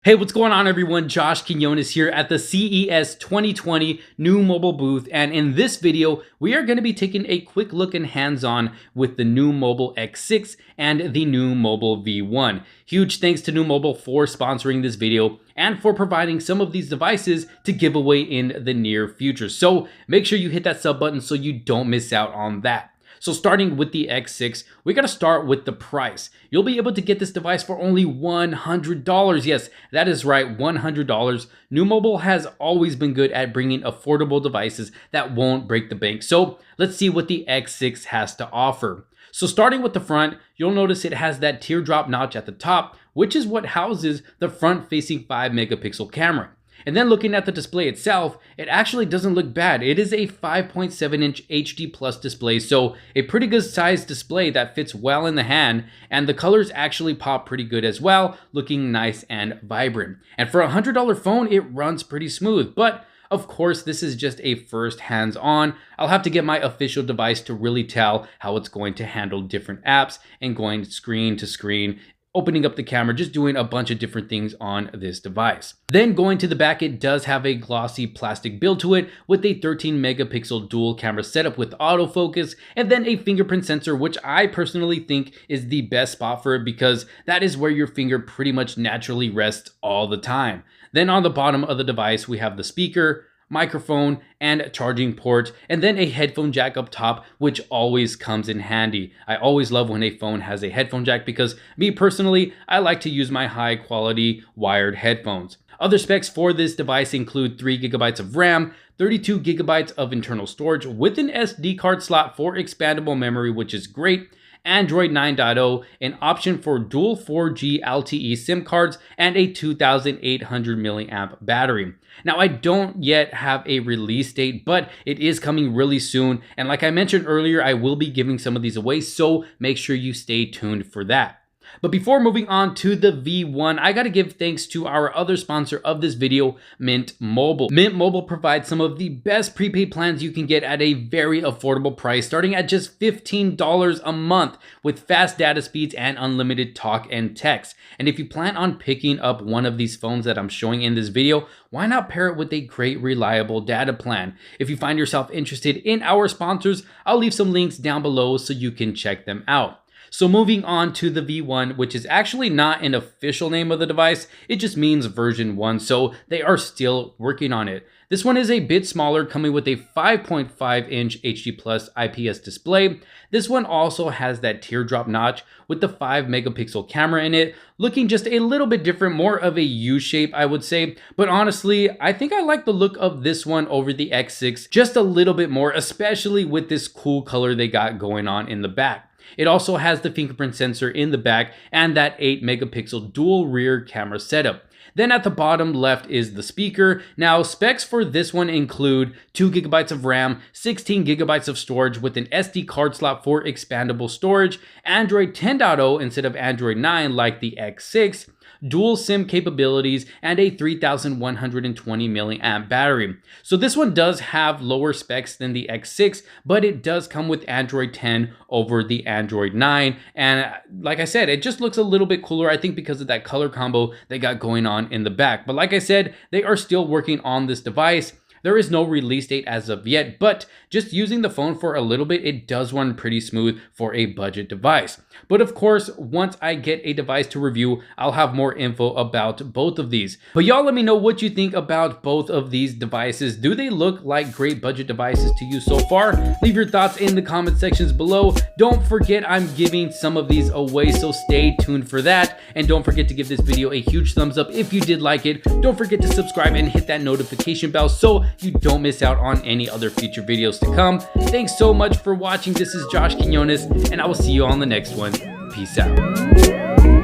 Hey, what's going on everyone? Josh Quinones here at the CES 2020 Nuu Mobile booth, and in this video we are going to be taking a quick look and hands-on with the Nuu Mobile X6 and the Nuu Mobile V1. Huge thanks to Nuu Mobile for sponsoring this video and for providing some of these devices to give away in the near future. So make sure you hit that sub button so you don't miss out on that. So starting with the X6, we gotta start with the price. You'll be able to get this device for only $100. Yes, that is right, $100. Nuu Mobile has always been good at bringing affordable devices that won't break the bank. So let's see what the X6 has to offer. So starting with the front, you'll notice it has that teardrop notch at the top, which is what houses the front-facing 5-megapixel camera. And then looking at the display itself, it actually doesn't look bad. It is a 5.7-inch HD Plus display, so a pretty good sized display that fits well in the hand, and the colors actually pop pretty good as well, looking nice and vibrant. And for a $100 phone, it runs pretty smooth, but of course, this is just a first hands-on. I'll have to get my official device to really tell how it's going to handle different apps and going screen to screen, opening up the camera, just doing a bunch of different things on this device. Then going to the back, it does have a glossy plastic build to it with a 13-megapixel dual camera setup with autofocus, and then a fingerprint sensor, which I personally think is the best spot for it because that is where your finger pretty much naturally rests all the time. Then on the bottom of the device, we have the speaker, microphone, and charging port, and then a headphone jack up top, which always comes in handy. I always love when a phone has a headphone jack because me personally, I like to use my high quality wired headphones. Other specs for this device include 3 GB of RAM, 32 GB of internal storage with an SD card slot for expandable memory, which is great, Android 9.0, an option for dual 4G LTE SIM cards, and a 2800 milliamp battery. Now, I don't yet have a release date, but it is coming really soon. And like I mentioned earlier, I will be giving some of these away, so make sure you stay tuned for that. But before moving on to the V1, I gotta give thanks to our other sponsor of this video, Mint Mobile. Mint Mobile provides some of the best prepaid plans you can get at a very affordable price, starting at just $15 a month with fast data speeds and unlimited talk and text. And if you plan on picking up one of these phones that I'm showing in this video, why not pair it with a great reliable data plan? If you find yourself interested in our sponsors, I'll leave some links down below so you can check them out. So moving on to the V1, which is actually not an official name of the device, it just means version 1, so they are still working on it. This one is a bit smaller, coming with a 5.5-inch HD Plus IPS display. This one also has that teardrop notch with the 5-megapixel camera in it, looking just a little bit different, more of a U shape, I would say. But honestly, I think I like the look of this one over the X6 just a little bit more, especially with this cool color they got going on in the back. It also has the fingerprint sensor in the back and that 8-megapixel dual rear camera setup. Then at the bottom left is the speaker. Now, specs for this one include 2 GB of RAM, 16 GB of storage with an SD card slot for expandable storage, Android 10.0 instead of Android 9 like the X6, dual SIM capabilities, and a 3120 milliamp battery. So this one does have lower specs than the X6, but it does come with Android 10 over the Android 9. And like I said, it just looks a little bit cooler, I think because of that color combo they got going on in the back. But like I said, they are still working on this device. There is no release date as of yet, but just using the phone for a little bit, it does run pretty smooth for a budget device. But of course, once I get a device to review, I'll have more info about both of these. But y'all let me know what you think about both of these devices. Do they look like great budget devices to you so far? Leave your thoughts in the comment sections below. Don't forget I'm giving some of these away, so stay tuned for that. And don't forget to give this video a huge thumbs up if you did like it. Don't forget to subscribe and hit that notification bell so you don't miss out on any other future videos to come. Thanks so much for watching. This is Josh Quinones, and I will see you on the next one. Peace out.